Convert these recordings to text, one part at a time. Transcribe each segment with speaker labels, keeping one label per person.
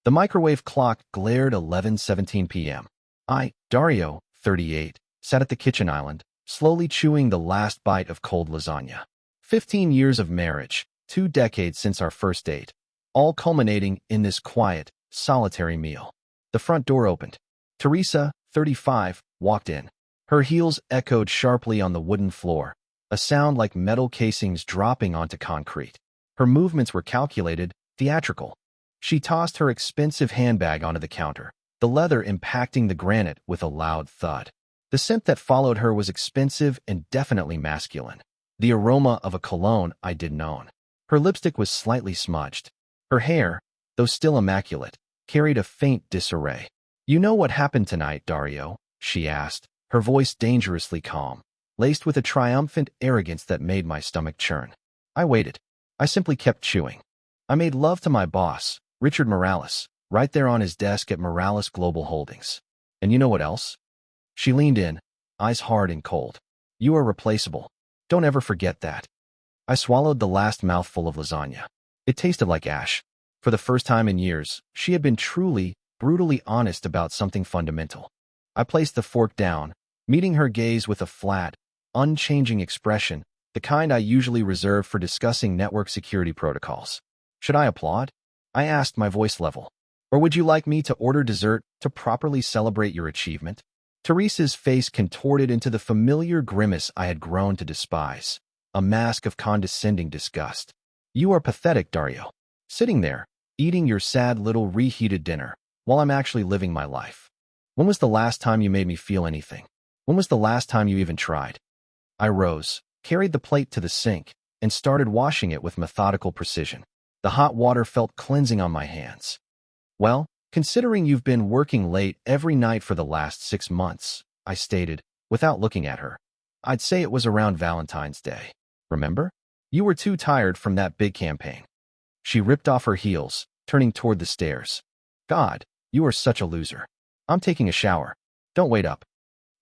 Speaker 1: The microwave clock glared 11:17 p.m. I, Dario, 38, sat at the kitchen island, slowly chewing the last bite of cold lasagna. 15 years of marriage, 2 decades since our first date, all culminating in this quiet, solitary meal. The front door opened. Teresa, 35, walked in. Her heels echoed sharply on the wooden floor, a sound like metal casings dropping onto concrete. Her movements were calculated, theatrical. She tossed her expensive handbag onto the counter, the leather impacting the granite with a loud thud. The scent that followed her was expensive and definitely masculine, the aroma of a cologne I didn't own. Her lipstick was slightly smudged. Her hair, though still immaculate, carried a faint disarray. "You know what happened tonight, Dario?" she asked, her voice dangerously calm, laced with a triumphant arrogance that made my stomach churn. I waited. I simply kept chewing. I made love to my boss, Richard Morales, right there on his desk at Morales Global Holdings. And you know what else? She leaned in, eyes hard and cold. "You are replaceable. Don't ever forget that." I swallowed the last mouthful of lasagna. It tasted like ash. For the first time in years, she had been truly, brutally honest about something fundamental. I placed the fork down, meeting her gaze with a flat, unchanging expression, the kind I usually reserve for discussing network security protocols. "Should I applaud?" I asked, my voice level. "Or would you like me to order dessert to properly celebrate your achievement?" Teresa's face contorted into the familiar grimace I had grown to despise, a mask of condescending disgust. "You are pathetic, Dario. Sitting there, eating your sad little reheated dinner, while I'm actually living my life. When was the last time you made me feel anything? When was the last time you even tried?" I rose, carried the plate to the sink, and started washing it with methodical precision. The hot water felt cleansing on my hands. "Well, considering you've been working late every night for the last 6 months," I stated, without looking at her, "I'd say it was around Valentine's Day. Remember? You were too tired from that big campaign." She ripped off her heels, turning toward the stairs. "God, you are such a loser. I'm taking a shower. Don't wait up."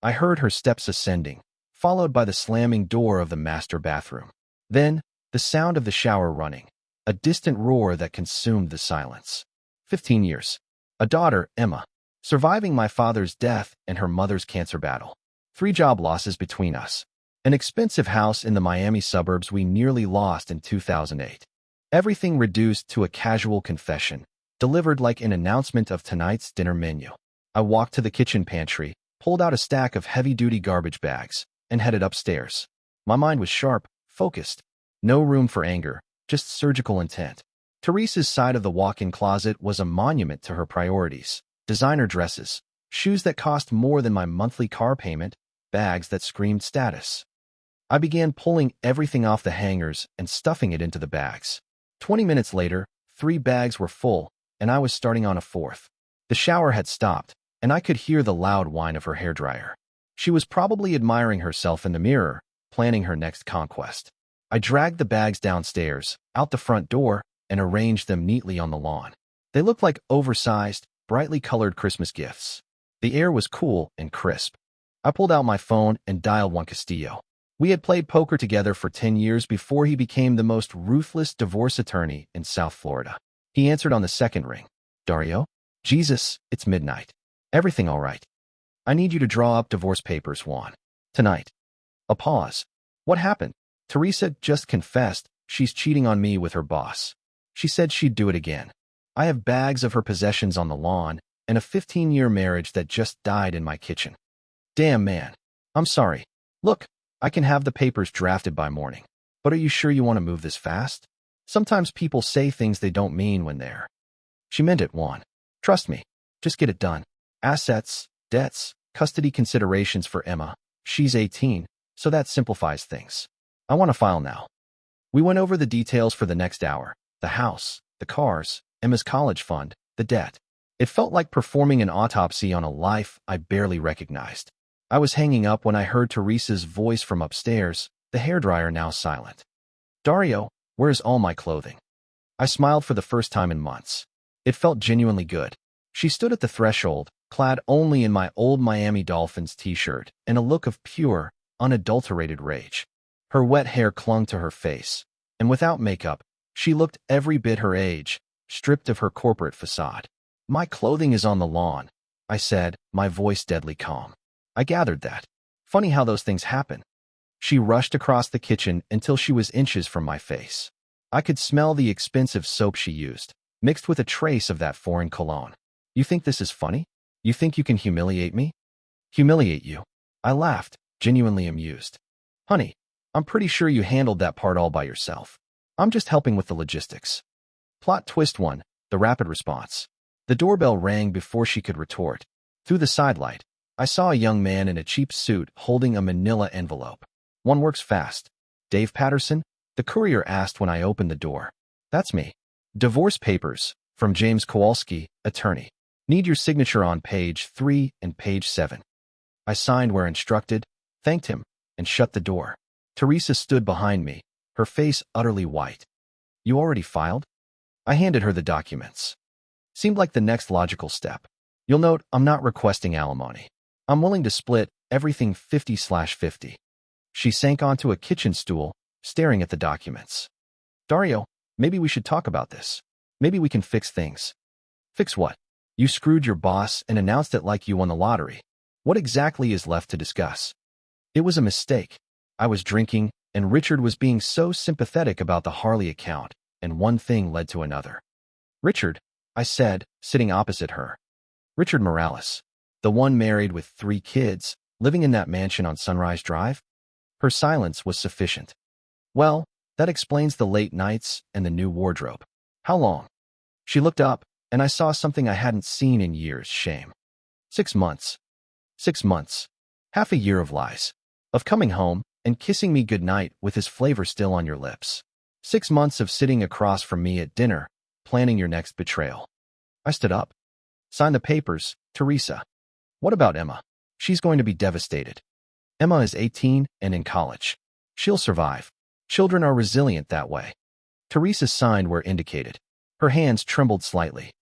Speaker 1: I heard her steps ascending, followed by the slamming door of the master bathroom. Then, the sound of the shower running, a distant roar that consumed the silence. 15 years. A daughter, Emma, surviving my father's death and her mother's cancer battle. 3 job losses between us. An expensive house in the Miami suburbs we nearly lost in 2008. Everything reduced to a casual confession, delivered like an announcement of tonight's dinner menu. I walked to the kitchen pantry, pulled out a stack of heavy-duty garbage bags, and headed upstairs. My mind was sharp, focused. No room for anger, just surgical intent. Teresa's side of the walk-in closet was a monument to her priorities. Designer dresses, shoes that cost more than my monthly car payment, bags that screamed status. I began pulling everything off the hangers and stuffing it into the bags. 20 minutes later, 3 bags were full, and I was starting on a 4th. The shower had stopped, and I could hear the loud whine of her hairdryer. She was probably admiring herself in the mirror, planning her next conquest. I dragged the bags downstairs, out the front door, and arranged them neatly on the lawn. They looked like oversized, brightly colored Christmas gifts. The air was cool and crisp. I pulled out my phone and dialed Juan Castillo. We had played poker together for 10 years before he became the most ruthless divorce attorney in South Florida. He answered on the second ring. "Dario? Jesus, it's midnight. Everything all right? I need you to draw up divorce papers, Juan. Tonight." A pause. "What happened?" "Teresa just confessed she's cheating on me with her boss. She said she'd do it again. I have bags of her possessions on the lawn and a 15-year marriage that just died in my kitchen." "Damn, man. I'm sorry. Look, I can have the papers drafted by morning. But are you sure you want to move this fast? Sometimes people say things they don't mean when they're—" "She meant it, Juan. Trust me. Just get it done. Assets, debts, custody considerations for Emma. She's 18, so that simplifies things. I want to file now." We went over the details for the next hour. The house, the cars, Emma's college fund, the debt. It felt like performing an autopsy on a life I barely recognized. I was hanging up when I heard Teresa's voice from upstairs, the hairdryer now silent. "Dario, where's all my clothing?" I smiled for the first time in months. It felt genuinely good. She stood at the threshold, clad only in my old Miami Dolphins t-shirt and a look of pure, unadulterated rage. Her wet hair clung to her face, and without makeup, she looked every bit her age, stripped of her corporate facade. My clothing is on the lawn, I said, my voice deadly calm. I gathered that. Funny how those things happen. She rushed across the kitchen until she was inches from my face. I could smell the expensive soap she used, mixed with a trace of that foreign cologne. You think this is funny? You think you can humiliate me? Humiliate you? I laughed, genuinely amused. Honey, I'm pretty sure you handled that part all by yourself. I'm just helping with the logistics. Plot twist 1, the rapid response. The doorbell rang before she could retort. Through the sidelight, I saw a young man in a cheap suit holding a manila envelope. One works fast. Dave Patterson? The courier asked when I opened the door. That's me. Divorce papers, from James Kowalski, attorney. Need your signature on page 3 and page 7. I signed where instructed, thanked him, and shut the door. Teresa stood behind me, her face utterly white. You already filed? I handed her the documents. Seemed like the next logical step. You'll note I'm not requesting alimony. I'm willing to split everything 50/50. She sank onto a kitchen stool, staring at the documents. Dario, maybe we should talk about this. Maybe we can fix things. Fix what? You screwed your boss and announced it like you won the lottery. What exactly is left to discuss? It was a mistake. I was drinking, and Richard was being so sympathetic about the Harley account, and one thing led to another. Richard, I said, sitting opposite her. Richard Morales, the one married with 3 kids, living in that mansion on Sunrise Drive? Her silence was sufficient. Well, that explains the late nights and the new wardrobe. How long? She looked up, and I saw something I hadn't seen in years. Shame. 6 months. 6 months. Half a year of lies. Of coming home and kissing me goodnight with his flavor still on your lips. 6 months of sitting across from me at dinner, planning your next betrayal. I stood up. Sign the papers, Teresa. What about Emma? She's going to be devastated. Emma is 18 and in college. She'll survive. Children are resilient that way. Teresa signed where indicated. Her hands trembled slightly.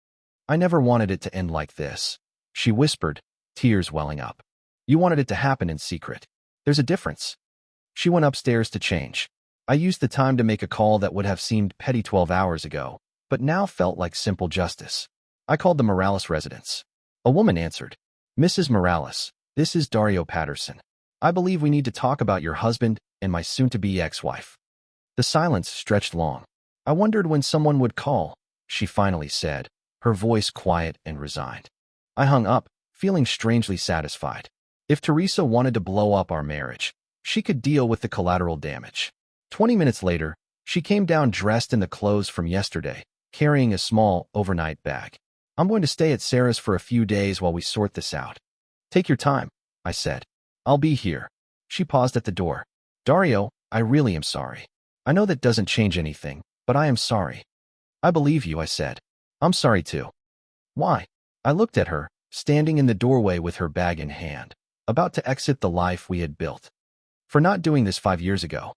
Speaker 1: I never wanted it to end like this, she whispered, tears welling up. You wanted it to happen in secret. There's a difference. She went upstairs to change. I used the time to make a call that would have seemed petty 12 hours ago, but now felt like simple justice. I called the Morales residence. A woman answered. Mrs. Morales, this is Dario Patterson. I believe we need to talk about your husband and my soon-to-be ex-wife. The silence stretched long. I wondered when someone would call, she finally said, her voice quiet and resigned. I hung up, feeling strangely satisfied. If Teresa wanted to blow up our marriage, she could deal with the collateral damage. 20 minutes later, she came down dressed in the clothes from yesterday, carrying a small, overnight bag. I'm going to stay at Sarah's for a few days while we sort this out. Take your time, I said. I'll be here. She paused at the door. Dario, I really am sorry. I know that doesn't change anything, but I am sorry. I believe you, I said. I'm sorry too. Why? I looked at her, standing in the doorway with her bag in hand, about to exit the life we had built. For not doing this 5 years ago.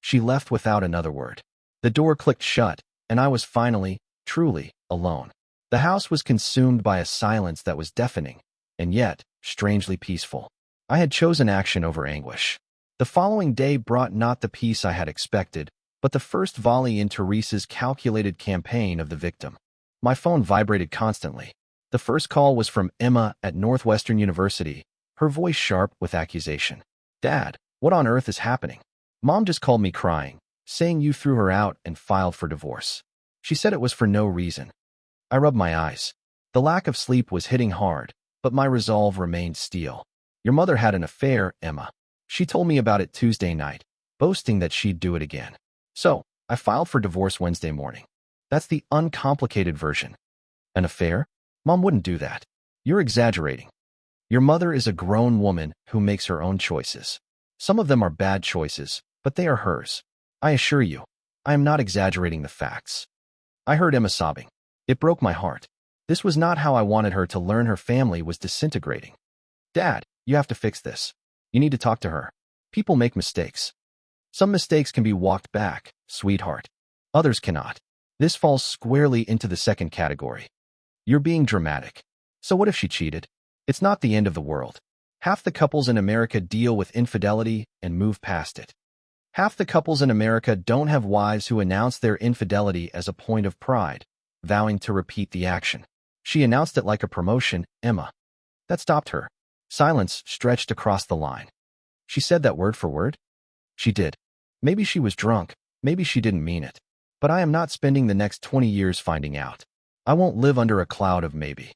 Speaker 1: She left without another word. The door clicked shut, and I was finally, truly, alone. The house was consumed by a silence that was deafening, and yet, strangely peaceful. I had chosen action over anguish. The following day brought not the peace I had expected, but the first volley in Teresa's calculated campaign of the victim. My phone vibrated constantly. The first call was from Emma at Northwestern University, her voice sharp with accusation. Dad, what on earth is happening? Mom just called me crying, saying you threw her out and filed for divorce. She said it was for no reason. I rubbed my eyes. The lack of sleep was hitting hard, but my resolve remained steel. Your mother had an affair, Emma. She told me about it Tuesday night, boasting that she'd do it again. So, I filed for divorce Wednesday morning. That's the uncomplicated version. An affair? Mom wouldn't do that. You're exaggerating. Your mother is a grown woman who makes her own choices. Some of them are bad choices, but they are hers. I assure you, I am not exaggerating the facts. I heard Emma sobbing. It broke my heart. This was not how I wanted her to learn her family was disintegrating. Dad, you have to fix this. You need to talk to her. People make mistakes. Some mistakes can be walked back, sweetheart. Others cannot. This falls squarely into the second category. You're being dramatic. So what if she cheated? It's not the end of the world. Half the couples in America deal with infidelity and move past it. Half the couples in America don't have wives who announce their infidelity as a point of pride, vowing to repeat the action. She announced it like a promotion, Emma. That stopped her. Silence stretched across the line. She said that word for word? She did. Maybe she was drunk. Maybe she didn't mean it. But I am not spending the next 20 years finding out. I won't live under a cloud of maybe.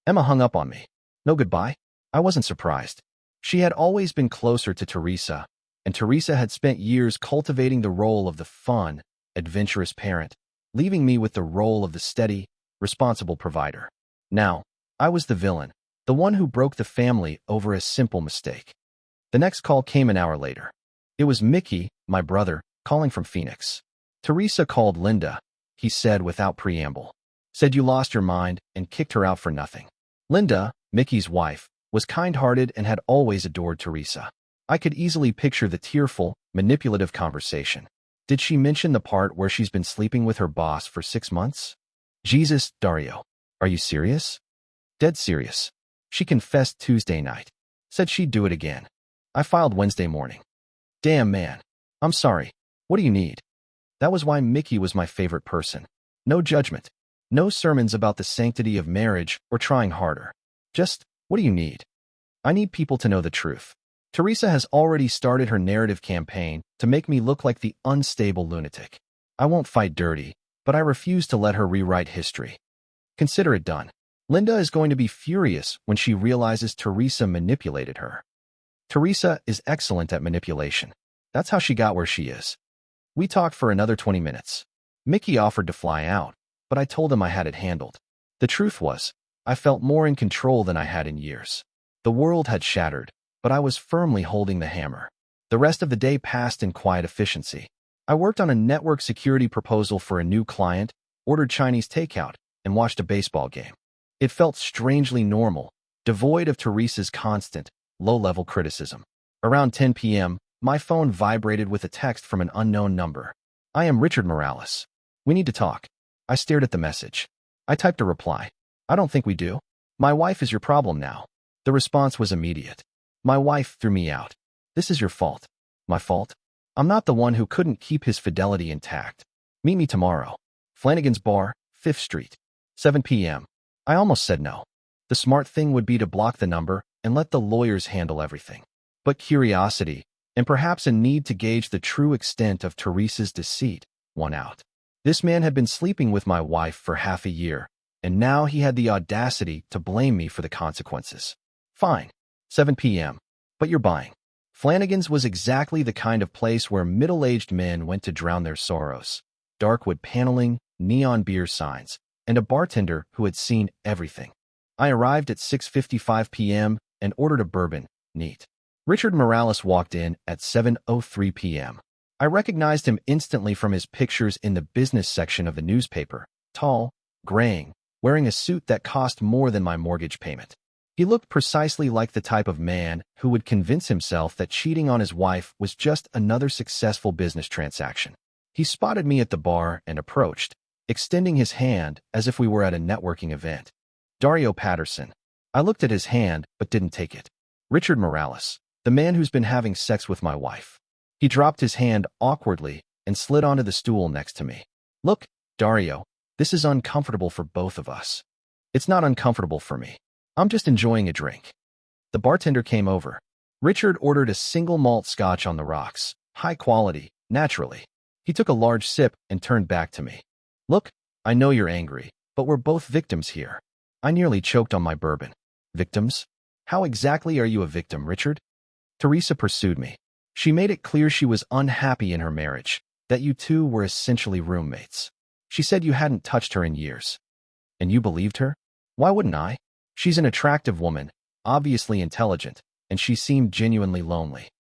Speaker 1: Emma hung up on me. No goodbye? I wasn't surprised. She had always been closer to Teresa, and Teresa had spent years cultivating the role of the fun, adventurous parent, leaving me with the role of the steady, responsible provider. Now, I was the villain, the one who broke the family over a simple mistake. The next call came an hour later. It was Mickey, my brother, calling from Phoenix. Teresa called Linda, he said without preamble. Said you lost your mind and kicked her out for nothing. Linda, Mickey's wife, was kind-hearted and had always adored Teresa. I could easily picture the tearful, manipulative conversation. Did she mention the part where she's been sleeping with her boss for 6 months? Jesus, Dario. Are you serious? Dead serious. She confessed Tuesday night. Said she'd do it again. I filed Wednesday morning. Damn, man. I'm sorry. What do you need? That was why Mickey was my favorite person. No judgment. No sermons about the sanctity of marriage or trying harder. Just, what do you need? I need people to know the truth. Teresa has already started her narrative campaign to make me look like the unstable lunatic. I won't fight dirty, but I refuse to let her rewrite history. Consider it done. Linda is going to be furious when she realizes Teresa manipulated her. Teresa is excellent at manipulation. That's how she got where she is. We talked for another 20 minutes. Mickey offered to fly out, but I told him I had it handled. The truth was, I felt more in control than I had in years. The world had shattered, but I was firmly holding the hammer. The rest of the day passed in quiet efficiency. I worked on a network security proposal for a new client, ordered Chinese takeout, and watched a baseball game. It felt strangely normal, devoid of Teresa's constant, low-level criticism. Around 10 p.m., my phone vibrated with a text from an unknown number. I am Richard Morales. We need to talk. I stared at the message. I typed a reply. I don't think we do. My wife is your problem now. The response was immediate. My wife threw me out. This is your fault. My fault? I'm not the one who couldn't keep his fidelity intact. Meet me tomorrow. Flanagan's Bar, 5th Street. 7 p.m. I almost said no. The smart thing would be to block the number and let the lawyers handle everything. But curiosity, and perhaps a need to gauge the true extent of Teresa's deceit, won out. This man had been sleeping with my wife for half a year, and now he had the audacity to blame me for the consequences. Fine. 7 p.m. But you're buying. Flanagan's was exactly the kind of place where middle-aged men went to drown their sorrows. Dark wood paneling, neon beer signs, and a bartender who had seen everything. I arrived at 6:55 p.m. and ordered a bourbon, neat. Richard Morales walked in at 7:03 p.m. I recognized him instantly from his pictures in the business section of the newspaper, tall, graying, wearing a suit that cost more than my mortgage payment. He looked precisely like the type of man who would convince himself that cheating on his wife was just another successful business transaction. He spotted me at the bar and approached, extending his hand as if we were at a networking event. Dario Patterson. I looked at his hand but didn't take it. Richard Morales, the man who's been having sex with my wife. He dropped his hand awkwardly and slid onto the stool next to me. Look, Dario, this is uncomfortable for both of us. It's not uncomfortable for me. I'm just enjoying a drink. The bartender came over. Richard ordered a single malt scotch on the rocks, high quality, naturally. He took a large sip and turned back to me. Look, I know you're angry, but we're both victims here. I nearly choked on my bourbon. Victims? How exactly are you a victim, Richard? Teresa pursued me. She made it clear she was unhappy in her marriage, that you two were essentially roommates. She said you hadn't touched her in years. And you believed her? Why wouldn't I? She's an attractive woman, obviously intelligent, and she seemed genuinely lonely.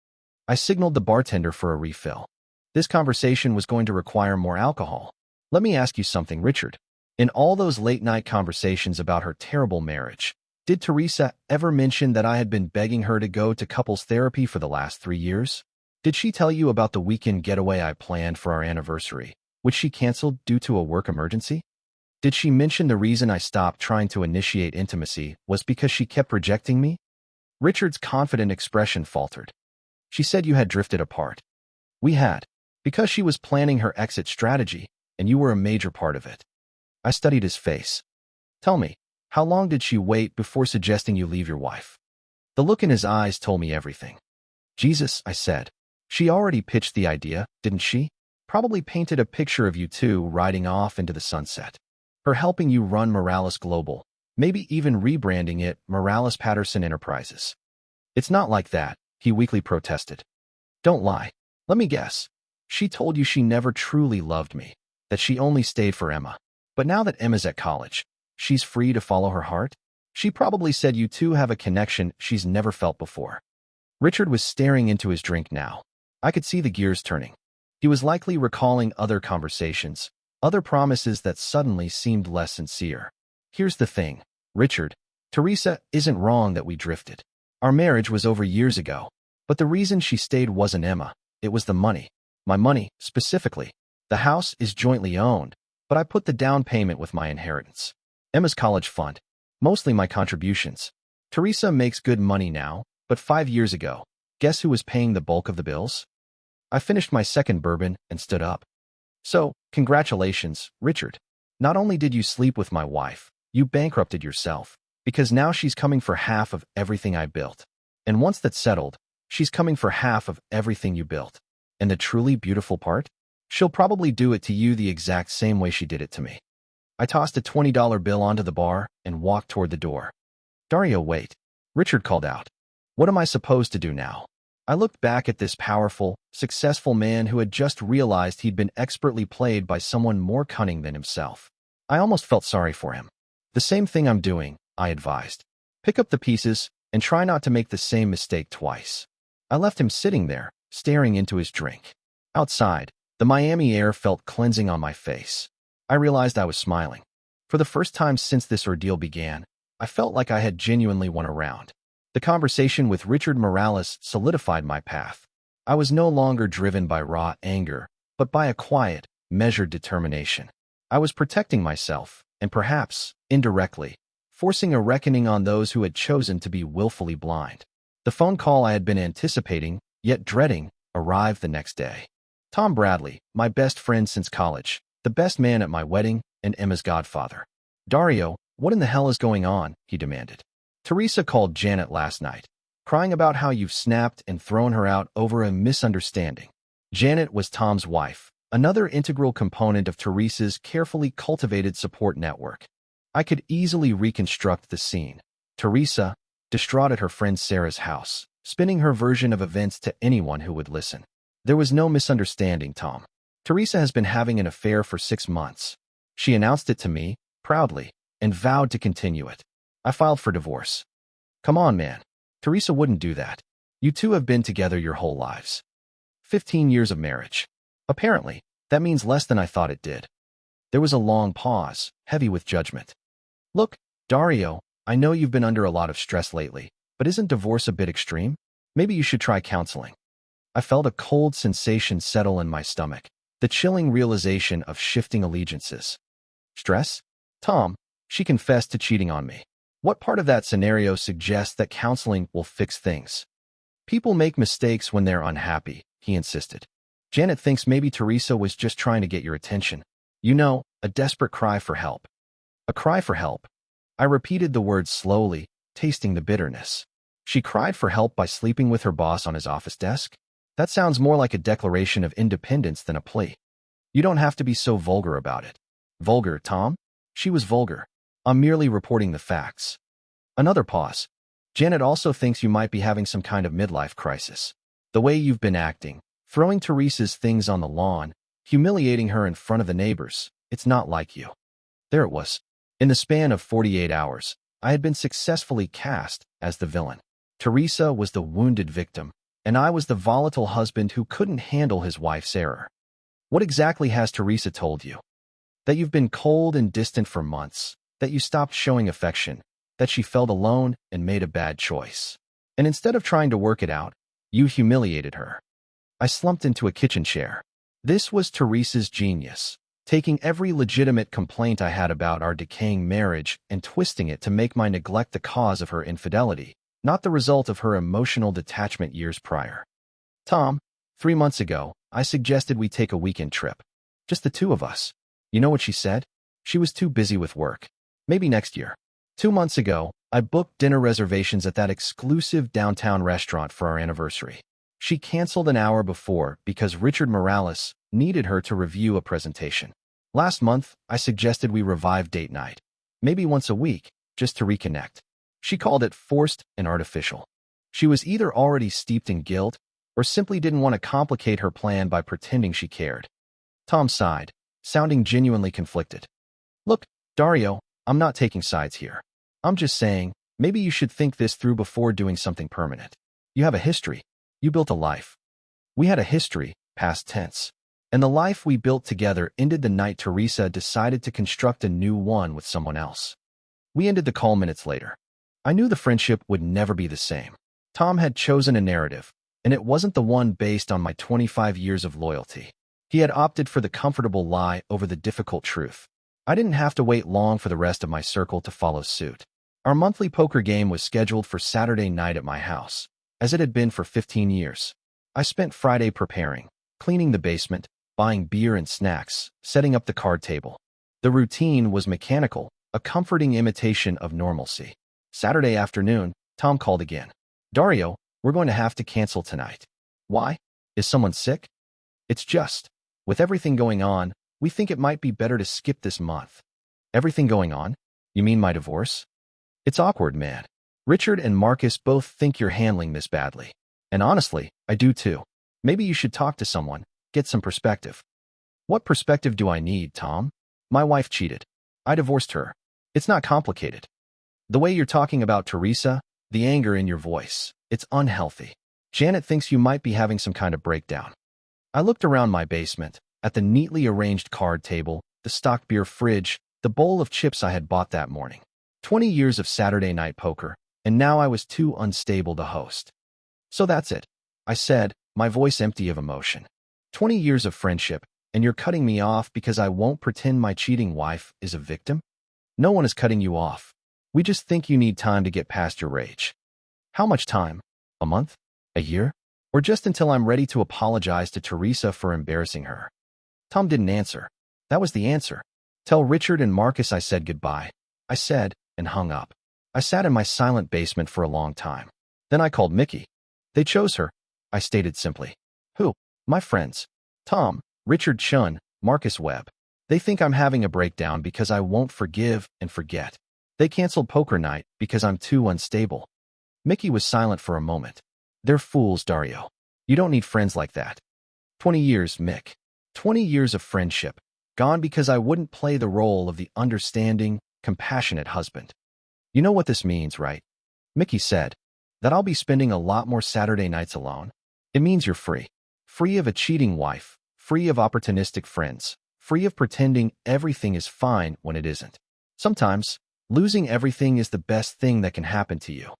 Speaker 1: I signaled the bartender for a refill. This conversation was going to require more alcohol. Let me ask you something, Richard. In all those late-night conversations about her terrible marriage, did Teresa ever mention that I had been begging her to go to couples therapy for the last 3 years? Did she tell you about the weekend getaway I planned for our anniversary, which she canceled due to a work emergency? Did she mention the reason I stopped trying to initiate intimacy was because she kept rejecting me? Richard's confident expression faltered. She said you had drifted apart. We had, because she was planning her exit strategy, and you were a major part of it. I studied his face. Tell me, How long did she wait before suggesting you leave your wife? The look in his eyes told me everything. Jesus, I said. She already pitched the idea, didn't she? Probably painted a picture of you two riding off into the sunset. Her helping you run Morales Global, maybe even rebranding it Morales Patterson Enterprises. It's not like that, he weakly protested. Don't lie. Let me guess. She told you she never truly loved me, that she only stayed for Emma. But now that Emma's at college, she's free to follow her heart? She probably said you two have a connection she's never felt before. Richard was staring into his drink now. I could see the gears turning. He was likely recalling other conversations, other promises that suddenly seemed less sincere. Here's the thing, Richard. Teresa isn't wrong that we drifted. Our marriage was over years ago. But the reason she stayed wasn't Emma. It was the money. My money, specifically. The house is jointly owned, but I put the down payment with my inheritance. Emma's college fund. Mostly my contributions. Teresa makes good money now, but 5 years ago, guess who was paying the bulk of the bills? I finished my second bourbon and stood up. So, congratulations, Richard. Not only did you sleep with my wife, you bankrupted yourself, because now she's coming for half of everything I built. And once that's settled, she's coming for half of everything you built. And the truly beautiful part? She'll probably do it to you the exact same way she did it to me. I tossed a $20 bill onto the bar and walked toward the door. Dario, wait. Richard called out. What am I supposed to do now? I looked back at this powerful, successful man who had just realized he'd been expertly played by someone more cunning than himself. I almost felt sorry for him. The same thing I'm doing, I advised. Pick up the pieces and try not to make the same mistake twice. I left him sitting there, staring into his drink. Outside, the Miami air felt cleansing on my face. I realized I was smiling. For the first time since this ordeal began, I felt like I had genuinely won a round. The conversation with Richard Morales solidified my path. I was no longer driven by raw anger, but by a quiet, measured determination. I was protecting myself, and perhaps, indirectly, forcing a reckoning on those who had chosen to be willfully blind. The phone call I had been anticipating, yet dreading, arrived the next day. Tom Bradley, my best friend since college, the best man at my wedding, and Emma's godfather. Dario, what in the hell is going on? He demanded. Teresa called Janet last night, crying about how you've snapped and thrown her out over a misunderstanding. Janet was Tom's wife, another integral component of Teresa's carefully cultivated support network. I could easily reconstruct the scene. Teresa, distraught at her friend Sarah's house, spinning her version of events to anyone who would listen. There was no misunderstanding, Tom. Teresa has been having an affair for 6 months. She announced it to me, proudly, and vowed to continue it. I filed for divorce. Come on, man. Teresa wouldn't do that. You two have been together your whole lives. 15 years of marriage. Apparently, that means less than I thought it did. There was a long pause, heavy with judgment. Look, Dario, I know you've been under a lot of stress lately, but isn't divorce a bit extreme? Maybe you should try counseling. I felt a cold sensation settle in my stomach, the chilling realization of shifting allegiances. Stress? Tom, she confessed to cheating on me. What part of that scenario suggests that counseling will fix things? People make mistakes when they're unhappy, he insisted. Janet thinks maybe Teresa was just trying to get your attention. You know, a desperate cry for help. A cry for help. I repeated the words slowly, tasting the bitterness. She cried for help by sleeping with her boss on his office desk? That sounds more like a declaration of independence than a plea. You don't have to be so vulgar about it. Vulgar, Tom? She was vulgar. I'm merely reporting the facts. Another pause. Janet also thinks you might be having some kind of midlife crisis. The way you've been acting, throwing Teresa's things on the lawn, humiliating her in front of the neighbors, it's not like you. There it was. In the span of 48 hours, I had been successfully cast as the villain. Teresa was the wounded victim, and I was the volatile husband who couldn't handle his wife's error. What exactly has Teresa told you? That you've been cold and distant for months, that you stopped showing affection, that she felt alone and made a bad choice. And instead of trying to work it out, you humiliated her. I slumped into a kitchen chair. This was Teresa's genius, taking every legitimate complaint I had about our decaying marriage and twisting it to make my neglect the cause of her infidelity, not the result of her emotional detachment years prior. Tom, 3 months ago, I suggested we take a weekend trip. Just the two of us. You know what she said? She was too busy with work. Maybe next year. 2 months ago, I booked dinner reservations at that exclusive downtown restaurant for our anniversary. She canceled an hour before because Richard Morales needed her to review a presentation. Last month, I suggested we revive date night, maybe once a week, just to reconnect. She called it forced and artificial. She was either already steeped in guilt or simply didn't want to complicate her plan by pretending she cared. Tom sighed, sounding genuinely conflicted. Look, Dario, I'm not taking sides here. I'm just saying, maybe you should think this through before doing something permanent. You have a history. You built a life. We had a history, past tense. And the life we built together ended the night Teresa decided to construct a new one with someone else. We ended the call minutes later. I knew the friendship would never be the same. Tom had chosen a narrative, and it wasn't the one based on my 25 years of loyalty. He had opted for the comfortable lie over the difficult truth. I didn't have to wait long for the rest of my circle to follow suit. Our monthly poker game was scheduled for Saturday night at my house, as it had been for 15 years. I spent Friday preparing, cleaning the basement, buying beer and snacks, setting up the card table. The routine was mechanical, a comforting imitation of normalcy. Saturday afternoon, Tom called again. Dario, we're going to have to cancel tonight. Why? Is someone sick? It's just, with everything going on, we think it might be better to skip this month. Everything going on? You mean my divorce? It's awkward, man. Richard and Marcus both think you're handling this badly. And honestly, I do too. Maybe you should talk to someone, get some perspective. What perspective do I need, Tom? My wife cheated. I divorced her. It's not complicated. The way you're talking about Teresa, the anger in your voice, it's unhealthy. Janet thinks you might be having some kind of breakdown. I looked around my basement, at the neatly arranged card table, the stocked beer fridge, the bowl of chips I had bought that morning. 20 years of Saturday night poker, and now I was too unstable to host. So that's it, I said, my voice empty of emotion. 20 years of friendship, and you're cutting me off because I won't pretend my cheating wife is a victim? No one is cutting you off. We just think you need time to get past your rage. How much time? A month? A year? Or just until I'm ready to apologize to Teresa for embarrassing her? Tom didn't answer. That was the answer. Tell Richard and Marcus I said goodbye. I said, and hung up. I sat in my silent basement for a long time. Then I called Mickey. They chose her, I stated simply. Who? My friends. Tom, Richard Chun, Marcus Webb. They think I'm having a breakdown because I won't forgive and forget. They canceled poker night because I'm too unstable. Mickey was silent for a moment. They're fools, Dario. You don't need friends like that. 20 years, Mick. 20 years of friendship, gone because I wouldn't play the role of the understanding, compassionate husband. You know what this means, right? Mickey said, that I'll be spending a lot more Saturday nights alone. It means you're free. Free of a cheating wife, free of opportunistic friends, free of pretending everything is fine when it isn't. Sometimes, losing everything is the best thing that can happen to you.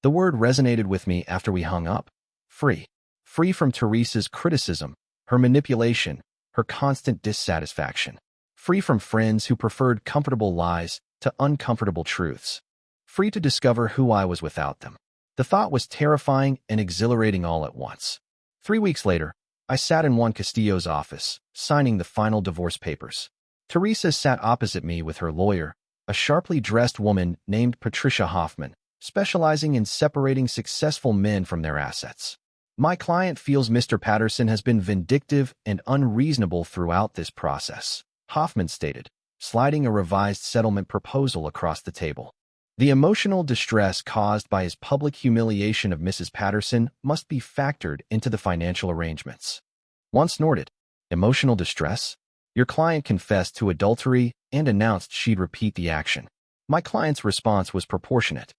Speaker 1: The word resonated with me after we hung up. Free. Free from Teresa's criticism, her manipulation, her constant dissatisfaction. Free from friends who preferred comfortable lies to uncomfortable truths. Free to discover who I was without them. The thought was terrifying and exhilarating all at once. 3 weeks later, I sat in Juan Castillo's office, signing the final divorce papers. Teresa sat opposite me with her lawyer, a sharply dressed woman named Patricia Hoffman, specializing in separating successful men from their assets. My client feels Mr. Patterson has been vindictive and unreasonable throughout this process, Hoffman stated, sliding a revised settlement proposal across the table. The emotional distress caused by his public humiliation of Mrs. Patterson must be factored into the financial arrangements. Juan snorted. Emotional distress? Your client confessed to adultery and announced she'd repeat the action. My client's response was proportionate.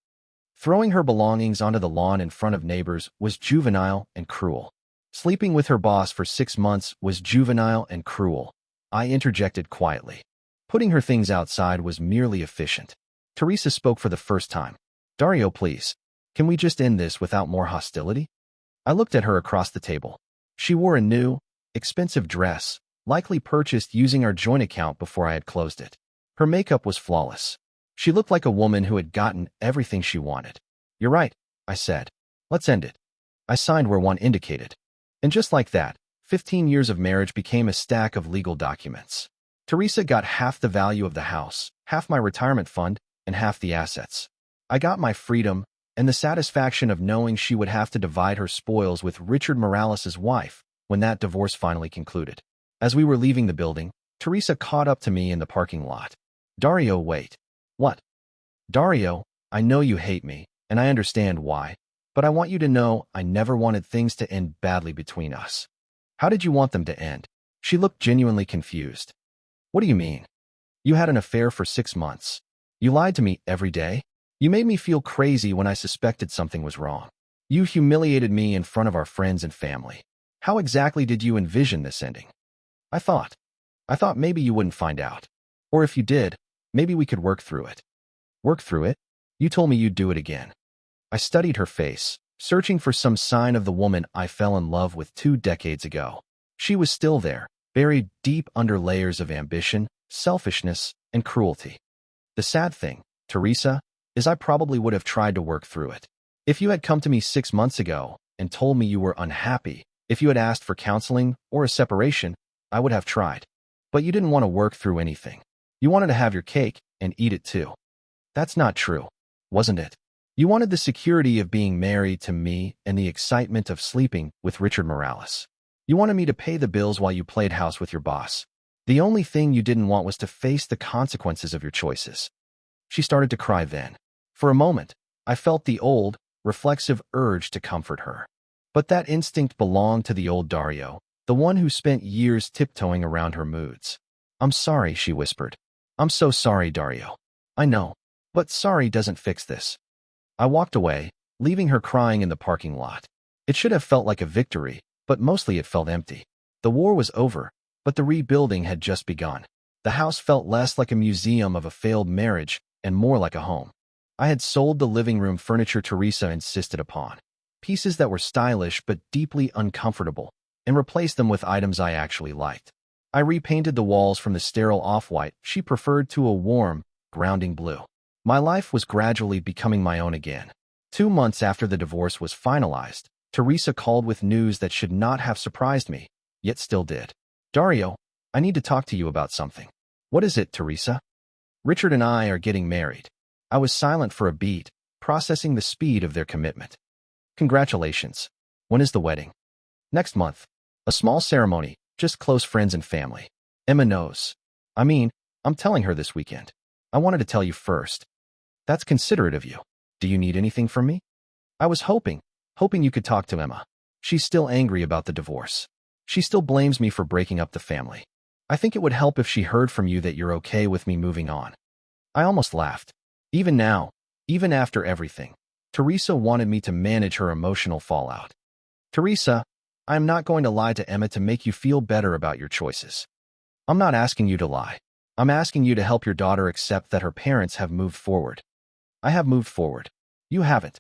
Speaker 1: Throwing her belongings onto the lawn in front of neighbors was juvenile and cruel. Sleeping with her boss for 6 months was juvenile and cruel. I interjected quietly. Putting her things outside was merely efficient. Teresa spoke for the first time. Dario, please, can we just end this without more hostility? I looked at her across the table. She wore a new, expensive dress, likely purchased using our joint account before I had closed it. Her makeup was flawless. She looked like a woman who had gotten everything she wanted. You're right, I said. Let's end it. I signed where Juan indicated. And just like that, 15 years of marriage became a stack of legal documents. Teresa got half the value of the house, half my retirement fund, and half the assets. I got my freedom and the satisfaction of knowing she would have to divide her spoils with Richard Morales' wife when that divorce finally concluded. As we were leaving the building, Teresa caught up to me in the parking lot. Dario, wait. What? Dario, I know you hate me, and I understand why, but I want you to know I never wanted things to end badly between us. How did you want them to end? She looked genuinely confused. What do you mean? You had an affair for 6 months. You lied to me every day. You made me feel crazy when I suspected something was wrong. You humiliated me in front of our friends and family. How exactly did you envision this ending? I thought maybe you wouldn't find out. Or if you did, maybe we could work through it. Work through it? You told me you'd do it again. I studied her face, searching for some sign of the woman I fell in love with 2 decades ago. She was still there, buried deep under layers of ambition, selfishness, and cruelty. The sad thing, Teresa, is I probably would have tried to work through it. If you had come to me 6 months ago and told me you were unhappy, if you had asked for counseling or a separation, I would have tried. But you didn't want to work through anything. You wanted to have your cake and eat it too. That's not true, wasn't it? You wanted the security of being married to me and the excitement of sleeping with Richard Morales. You wanted me to pay the bills while you played house with your boss. The only thing you didn't want was to face the consequences of your choices. She started to cry then. For a moment, I felt the old, reflexive urge to comfort her. But that instinct belonged to the old Dario, the one who spent years tiptoeing around her moods. I'm sorry, she whispered. I'm so sorry, Dario. I know, but sorry doesn't fix this. I walked away, leaving her crying in the parking lot. It should have felt like a victory, but mostly it felt empty. The war was over, but the rebuilding had just begun. The house felt less like a museum of a failed marriage and more like a home. I had sold the living room furniture Teresa insisted upon, pieces that were stylish but deeply uncomfortable, and replaced them with items I actually liked. I repainted the walls from the sterile off-white she preferred to a warm, grounding blue. My life was gradually becoming my own again. 2 months after the divorce was finalized, Teresa called with news that should not have surprised me, yet still did. Dario, I need to talk to you about something. What is it, Teresa? Richard and I are getting married. I was silent for a beat, processing the speed of their commitment. Congratulations. When is the wedding? Next month. A small ceremony, just close friends and family. Emma knows. I'm telling her this weekend. I wanted to tell you first. That's considerate of you. Do you need anything from me? I was hoping you could talk to Emma. She's still angry about the divorce. She still blames me for breaking up the family. I think it would help if she heard from you that you're okay with me moving on. I almost laughed. Even now, even after everything, Teresa wanted me to manage her emotional fallout. Teresa, I am not going to lie to Emma to make you feel better about your choices. I'm not asking you to lie. I'm asking you to help your daughter accept that her parents have moved forward. I have moved forward. You haven't.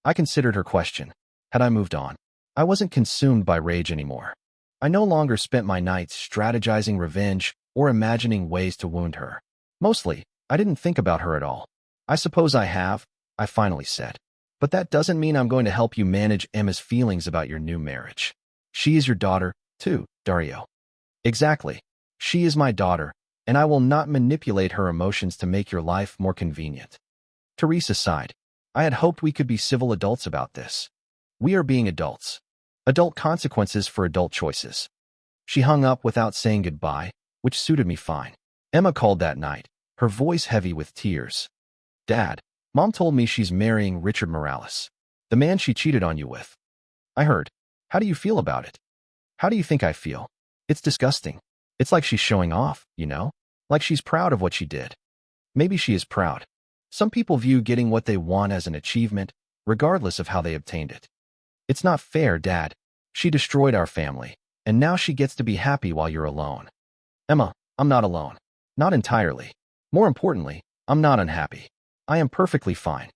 Speaker 1: I considered her question. Had I moved on? I wasn't consumed by rage anymore. I no longer spent my nights strategizing revenge or imagining ways to wound her. Mostly, I didn't think about her at all. I suppose I have, I finally said. But that doesn't mean I'm going to help you manage Emma's feelings about your new marriage. She is your daughter, too, Dario. Exactly. She is my daughter, and I will not manipulate her emotions to make your life more convenient. Teresa sighed. I had hoped we could be civil adults about this. We are being adults. Adult consequences for adult choices. She hung up without saying goodbye, which suited me fine. Emma called that night, her voice heavy with tears. Dad, Mom told me she's marrying Richard Morales, the man she cheated on you with. I heard. How do you feel about it? How do you think I feel? It's disgusting. It's like she's showing off, you know? Like she's proud of what she did. Maybe she is proud. Some people view getting what they want as an achievement, regardless of how they obtained it. It's not fair, Dad. She destroyed our family, and now she gets to be happy while you're alone. Emma, I'm not alone. Not entirely. More importantly, I'm not unhappy. I am perfectly fine.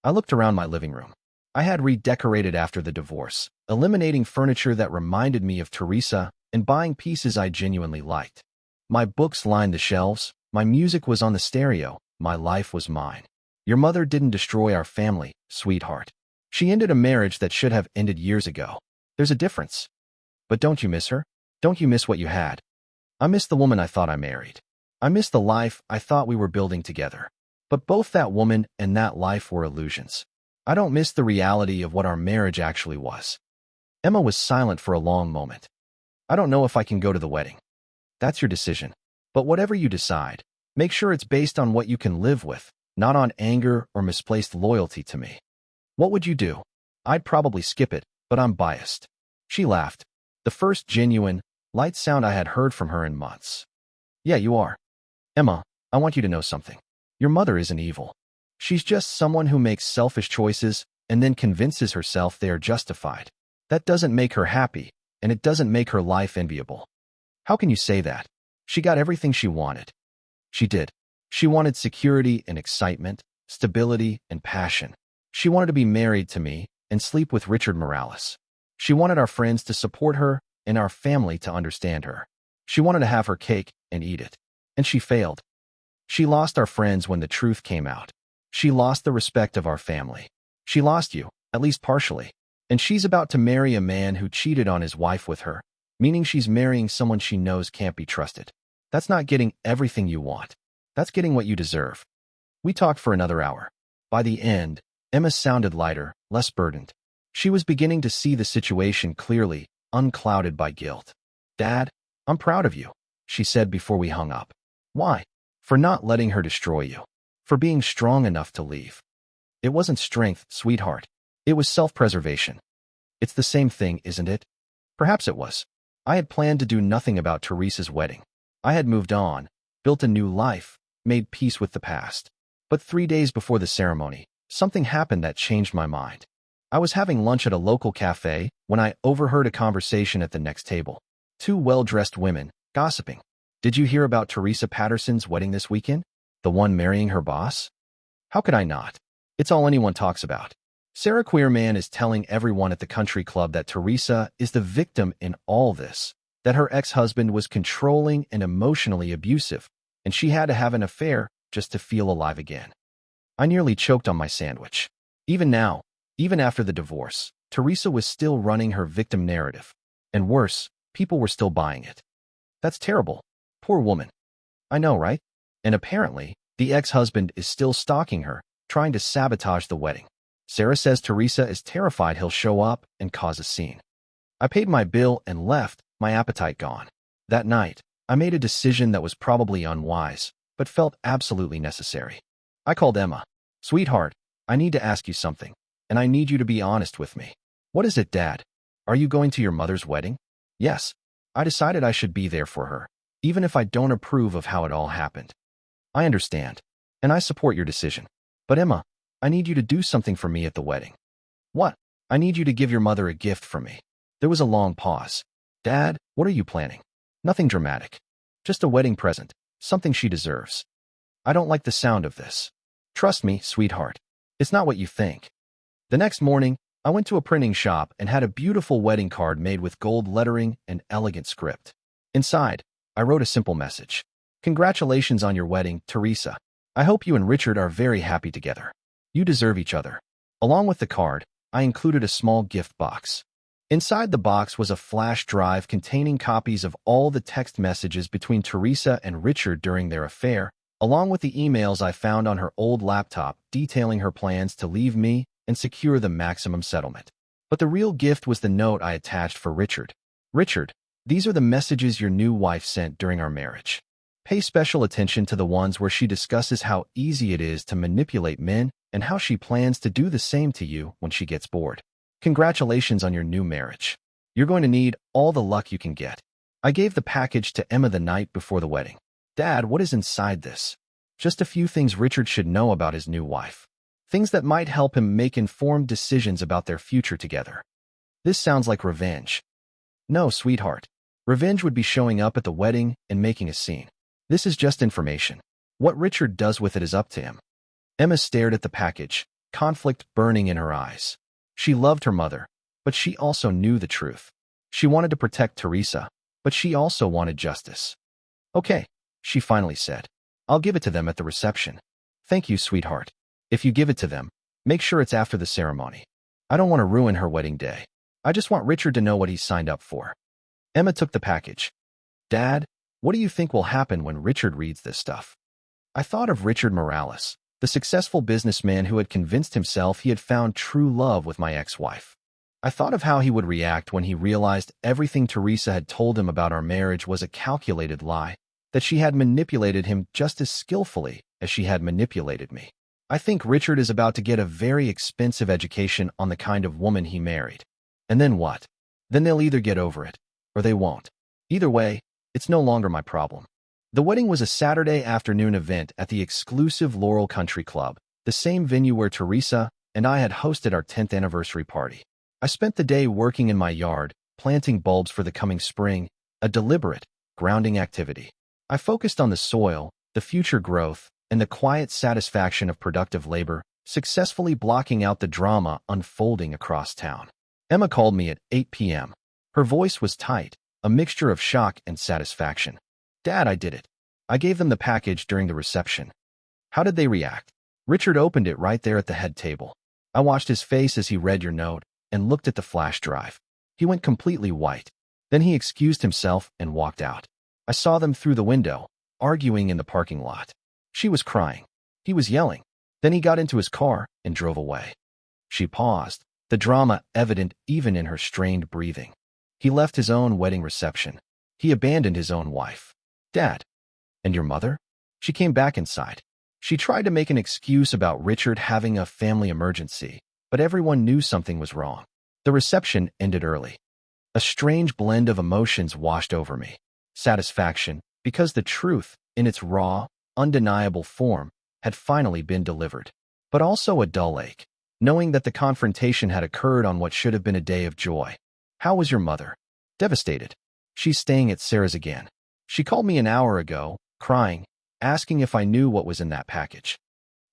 Speaker 1: I looked around my living room. I had redecorated after the divorce, eliminating furniture that reminded me of Teresa and buying pieces I genuinely liked. My books lined the shelves, my music was on the stereo, my life was mine. Your mother didn't destroy our family, sweetheart. She ended a marriage that should have ended years ago. There's a difference. But don't you miss her? Don't you miss what you had? I miss the woman I thought I married. I miss the life I thought we were building together. But both that woman and that life were illusions. I don't miss the reality of what our marriage actually was. Emma was silent for a long moment. I don't know if I can go to the wedding. That's your decision. But whatever you decide, make sure it's based on what you can live with, not on anger or misplaced loyalty to me. What would you do? I'd probably skip it, but I'm biased. She laughed, the first genuine, light sound I had heard from her in months. Yeah, you are. Emma, I want you to know something. Your mother isn't evil. She's just someone who makes selfish choices and then convinces herself they are justified. That doesn't make her happy, and it doesn't make her life enviable. How can you say that? She got everything she wanted. She did. She wanted security and excitement, stability and passion. She wanted to be married to me and sleep with Richard Morales. She wanted our friends to support her and our family to understand her. She wanted to have her cake and eat it. And she failed. She lost our friends when the truth came out. She lost the respect of our family. She lost you, at least partially. And she's about to marry a man who cheated on his wife with her, meaning she's marrying someone she knows can't be trusted. That's not getting everything you want. That's getting what you deserve. We talked for another hour. By the end, Emma sounded lighter, less burdened. She was beginning to see the situation clearly, unclouded by guilt. Dad, I'm proud of you, she said before we hung up. Why? For not letting her destroy you. For being strong enough to leave. It wasn't strength, sweetheart. It was self-preservation. It's the same thing, isn't it? Perhaps it was. I had planned to do nothing about Teresa's wedding. I had moved on, built a new life, made peace with the past. But 3 days before the ceremony, something happened that changed my mind. I was having lunch at a local cafe when I overheard a conversation at the next table. Two well-dressed women, gossiping. Did you hear about Teresa Patterson's wedding this weekend? The one marrying her boss? How could I not? It's all anyone talks about. Sarah Queerman is telling everyone at the country club that Teresa is the victim in all this, that her ex-husband was controlling and emotionally abusive, and she had to have an affair just to feel alive again. I nearly choked on my sandwich. Even now, even after the divorce, Teresa was still running her victim narrative. And worse, people were still buying it. That's terrible. Poor woman. I know, right? And apparently, the ex-husband is still stalking her, trying to sabotage the wedding. Sarah says Teresa is terrified he'll show up and cause a scene. I paid my bill and left, my appetite gone. That night, I made a decision that was probably unwise, but felt absolutely necessary. I called Emma. Sweetheart, I need to ask you something, and I need you to be honest with me. What is it, Dad? Are you going to your mother's wedding? Yes. I decided I should be there for her, even if I don't approve of how it all happened. I understand, and I support your decision. But Emma, I need you to do something for me at the wedding. What? I need you to give your mother a gift from me. There was a long pause. Dad, what are you planning? Nothing dramatic. Just a wedding present, something she deserves. I don't like the sound of this. Trust me, sweetheart. It's not what you think. The next morning, I went to a printing shop and had a beautiful wedding card made with gold lettering and elegant script. Inside, I wrote a simple message. Congratulations on your wedding, Teresa. I hope you and Richard are very happy together. You deserve each other. Along with the card, I included a small gift box. Inside the box was a flash drive containing copies of all the text messages between Teresa and Richard during their affair, along with the emails I found on her old laptop detailing her plans to leave me and secure the maximum settlement. But the real gift was the note I attached for Richard. Richard, these are the messages your new wife sent during our marriage. Pay special attention to the ones where she discusses how easy it is to manipulate men and how she plans to do the same to you when she gets bored. Congratulations on your new marriage. You're going to need all the luck you can get. I gave the package to Emma the night before the wedding. Dad, what is inside this? Just a few things Richard should know about his new wife. Things that might help him make informed decisions about their future together. This sounds like revenge. No, sweetheart. Revenge would be showing up at the wedding and making a scene. This is just information. What Richard does with it is up to him. Emma stared at the package, conflict burning in her eyes. She loved her mother, but she also knew the truth. She wanted to protect Teresa, but she also wanted justice. Okay, she finally said. I'll give it to them at the reception. Thank you, sweetheart. If you give it to them, make sure it's after the ceremony. I don't want to ruin her wedding day. I just want Richard to know what he's signed up for. Emma took the package. Dad, what do you think will happen when Richard reads this stuff? I thought of Richard Morales, the the successful businessman who had convinced himself he had found true love with my ex-wife. I thought of how he would react when he realized everything Teresa had told him about our marriage was a calculated lie, that she had manipulated him just as skillfully as she had manipulated me. I think Richard is about to get a very expensive education on the kind of woman he married. And then what? Then they'll either get over it, or they won't. Either way, it's no longer my problem. The wedding was a Saturday afternoon event at the exclusive Laurel Country Club, the same venue where Teresa and I had hosted our 10th anniversary party. I spent the day working in my yard, planting bulbs for the coming spring, a deliberate, grounding activity. I focused on the soil, the future growth, and the quiet satisfaction of productive labor, successfully blocking out the drama unfolding across town. Emma called me at 8 p.m. Her voice was tight, a mixture of shock and satisfaction. "Dad, I did it. I gave them the package during the reception." "How did they react?" "Richard opened it right there at the head table. I watched his face as he read your note and looked at the flash drive. He went completely white. Then he excused himself and walked out. I saw them through the window, arguing in the parking lot. She was crying. He was yelling. Then he got into his car and drove away." She paused, the drama evident even in her strained breathing. "He left his own wedding reception. He abandoned his own wife." "Dad, and your mother?" "She came back inside. She tried to make an excuse about Richard having a family emergency, but everyone knew something was wrong." The reception ended early. A strange blend of emotions washed over me. Satisfaction, because the truth, in its raw, undeniable form, had finally been delivered. But also a dull ache, knowing that the confrontation had occurred on what should have been a day of joy. "How was your mother?" "Devastated. She's staying at Sarah's again. She called me an hour ago, crying, asking if I knew what was in that package."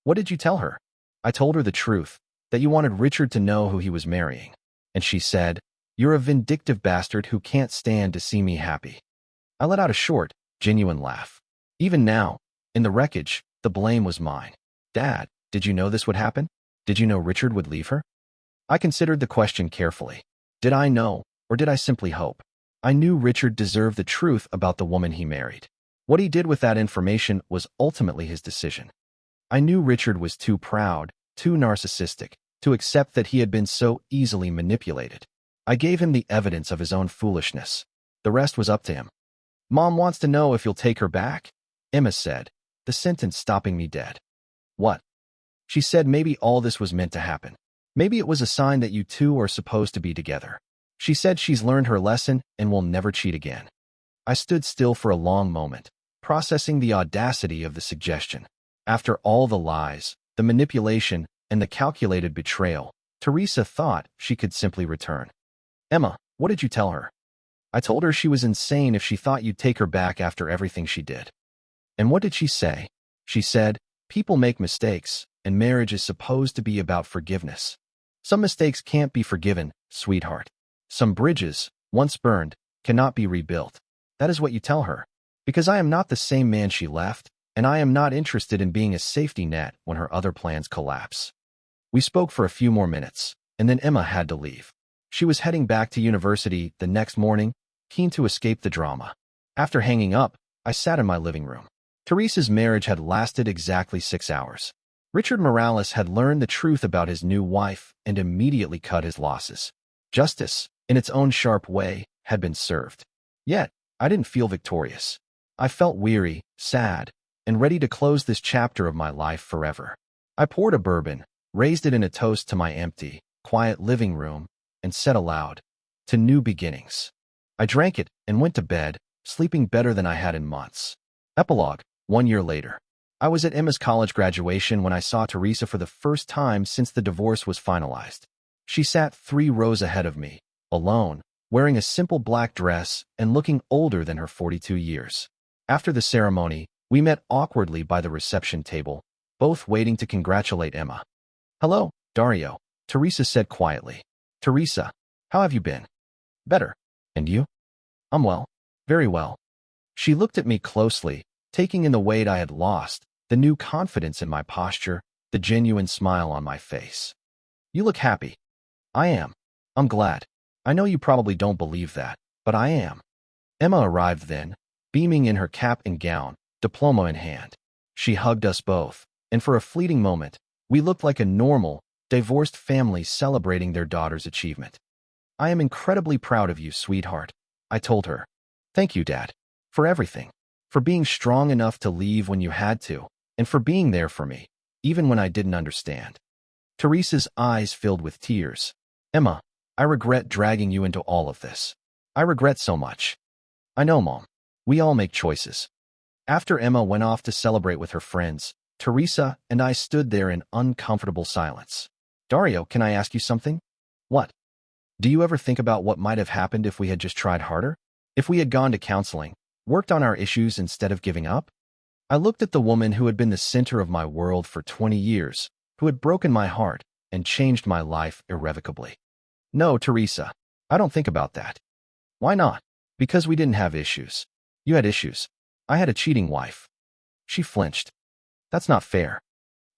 Speaker 1: "What did you tell her?" "I told her the truth, that you wanted Richard to know who he was marrying. And she said, 'You're a vindictive bastard who can't stand to see me happy.'" I let out a short, genuine laugh. Even now, in the wreckage, the blame was mine. "Dad, did you know this would happen? Did you know Richard would leave her?" I considered the question carefully. Did I know, or did I simply hope? I knew Richard deserved the truth about the woman he married. What he did with that information was ultimately his decision. I knew Richard was too proud, too narcissistic, to accept that he had been so easily manipulated. I gave him the evidence of his own foolishness. The rest was up to him. "Mom wants to know if you'll take her back," Emma said, the sentence stopping me dead. "What?" She said maybe all this was meant to happen. Maybe it was a sign that you two are supposed to be together. She said she's learned her lesson and will never cheat again. I stood still for a long moment, processing the audacity of the suggestion. After all the lies, the manipulation, and the calculated betrayal, Teresa thought she could simply return. "Emma, what did you tell her?" "I told her she was insane if she thought you'd take her back after everything she did." "And what did she say?" "She said, 'People make mistakes, and marriage is supposed to be about forgiveness. Some mistakes can't be forgiven, sweetheart. Some bridges, once burned, cannot be rebuilt.' That is what you tell her. Because I am not the same man she left, and I am not interested in being a safety net when her other plans collapse." We spoke for a few more minutes, and then Emma had to leave. She was heading back to university the next morning, keen to escape the drama. After hanging up, I sat in my living room. Teresa's marriage had lasted exactly 6 hours. Richard Morales had learned the truth about his new wife and immediately cut his losses. Justice, in its own sharp way, had been served. Yet, I didn't feel victorious. I felt weary, sad, and ready to close this chapter of my life forever. I poured a bourbon, raised it in a toast to my empty, quiet living room, and said aloud, "To new beginnings." I drank it and went to bed, sleeping better than I had in months. Epilogue, 1 year later. I was at Emma's college graduation when I saw Teresa for the first time since the divorce was finalized. She sat 3 rows ahead of me, alone, wearing a simple black dress and looking older than her 42 years. After the ceremony, we met awkwardly by the reception table, both waiting to congratulate Emma. "Hello, Dario," Teresa said quietly. "Teresa, how have you been?" "Better. And you?" "I'm well. Very well." She looked at me closely, taking in the weight I had lost, the new confidence in my posture, the genuine smile on my face. "You look happy." "I am. I'm glad. I know you probably don't believe that, but I am." Emma arrived then, beaming in her cap and gown, diploma in hand. She hugged us both, and for a fleeting moment, we looked like a normal, divorced family celebrating their daughter's achievement. I am incredibly proud of you, sweetheart, I told her. Thank you, Dad, for everything, for being strong enough to leave when you had to, and for being there for me, even when I didn't understand. Teresa's eyes filled with tears. Emma, I regret dragging you into all of this. I regret so much. I know, Mom. We all make choices. After Emma went off to celebrate with her friends, Teresa and I stood there in uncomfortable silence. Dario, can I ask you something? What? Do you ever think about what might have happened if we had just tried harder? If we had gone to counseling, worked on our issues instead of giving up? I looked at the woman who had been the center of my world for 20 years, who had broken my heart and changed my life irrevocably. No, Teresa, I don't think about that. Why not? Because we didn't have issues. You had issues. I had a cheating wife. She flinched. That's not fair.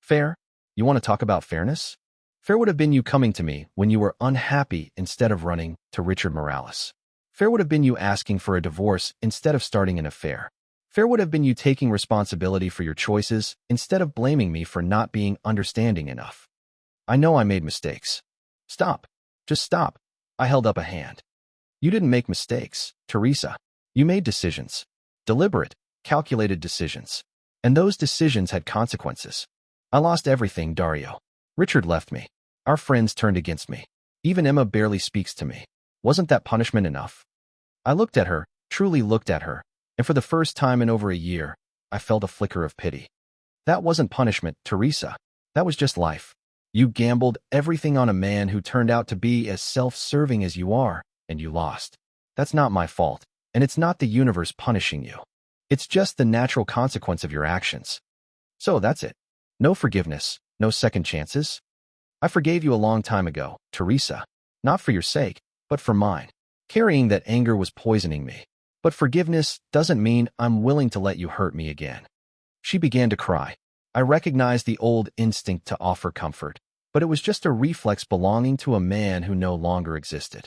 Speaker 1: Fair? You want to talk about fairness? Fair would have been you coming to me when you were unhappy instead of running to Richard Morales. Fair would have been you asking for a divorce instead of starting an affair. Fair would have been you taking responsibility for your choices instead of blaming me for not being understanding enough. I know I made mistakes. Stop. Just stop. I held up a hand. You didn't make mistakes, Teresa. You made decisions. Deliberate, calculated decisions. And those decisions had consequences. I lost everything, Dario. Richard left me. Our friends turned against me. Even Emma barely speaks to me. Wasn't that punishment enough? I looked at her, truly looked at her, and for the first time in over a year, I felt a flicker of pity. That wasn't punishment, Teresa. That was just life. You gambled everything on a man who turned out to be as self-serving as you are, and you lost. That's not my fault, and it's not the universe punishing you. It's just the natural consequence of your actions. So that's it. No forgiveness, no second chances. I forgave you a long time ago, Teresa. Not for your sake, but for mine. Carrying that anger was poisoning me. But forgiveness doesn't mean I'm willing to let you hurt me again. She began to cry. I recognized the old instinct to offer comfort, but it was just a reflex belonging to a man who no longer existed.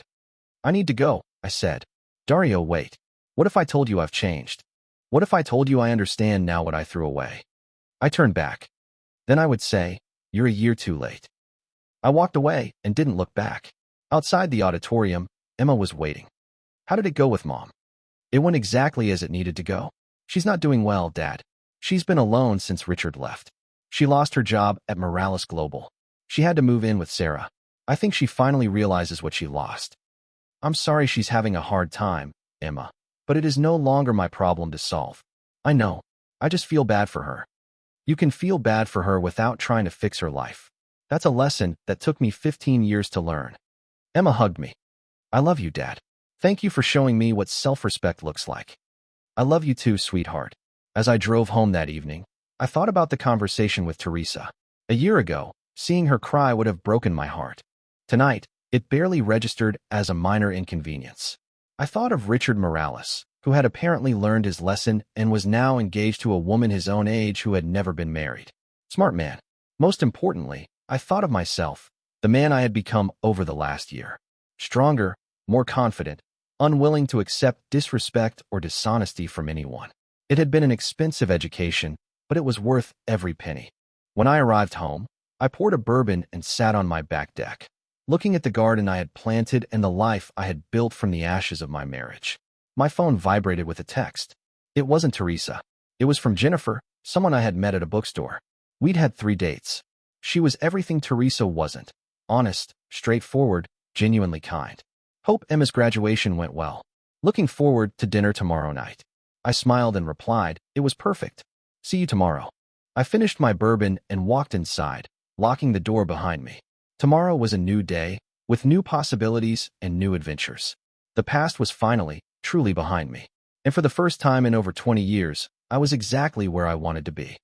Speaker 1: I need to go, I said. Dario, wait. What if I told you I've changed? What if I told you I understand now what I threw away? I turned back. Then I would say, you're a year too late. I walked away and didn't look back. Outside the auditorium, Emma was waiting. How did it go with Mom? It went exactly as it needed to go. She's not doing well, Dad. She's been alone since Richard left. She lost her job at Morales Global. She had to move in with Sarah. I think she finally realizes what she lost. I'm sorry she's having a hard time, Emma, but it is no longer my problem to solve. I know. I just feel bad for her. You can feel bad for her without trying to fix her life. That's a lesson that took me 15 years to learn. Emma hugged me. I love you, Dad. Thank you for showing me what self-respect looks like. I love you too, sweetheart. As I drove home that evening, I thought about the conversation with Teresa. A year ago, seeing her cry would have broken my heart. Tonight, it barely registered as a minor inconvenience. I thought of Richard Morales, who had apparently learned his lesson and was now engaged to a woman his own age who had never been married. Smart man. Most importantly, I thought of myself, the man I had become over the last year. Stronger, more confident, unwilling to accept disrespect or dishonesty from anyone. It had been an expensive education, but it was worth every penny. When I arrived home, I poured a bourbon and sat on my back deck, looking at the garden I had planted and the life I had built from the ashes of my marriage. My phone vibrated with a text. It wasn't Teresa. It was from Jennifer, someone I had met at a bookstore. We'd had 3 dates. She was everything Teresa wasn't. Honest, straightforward, genuinely kind. Hope Emma's graduation went well. Looking forward to dinner tomorrow night. I smiled and replied, it was perfect. See you tomorrow. I finished my bourbon and walked inside, locking the door behind me. Tomorrow was a new day, with new possibilities and new adventures. The past was finally, truly behind me. And for the first time in over 20 years, I was exactly where I wanted to be.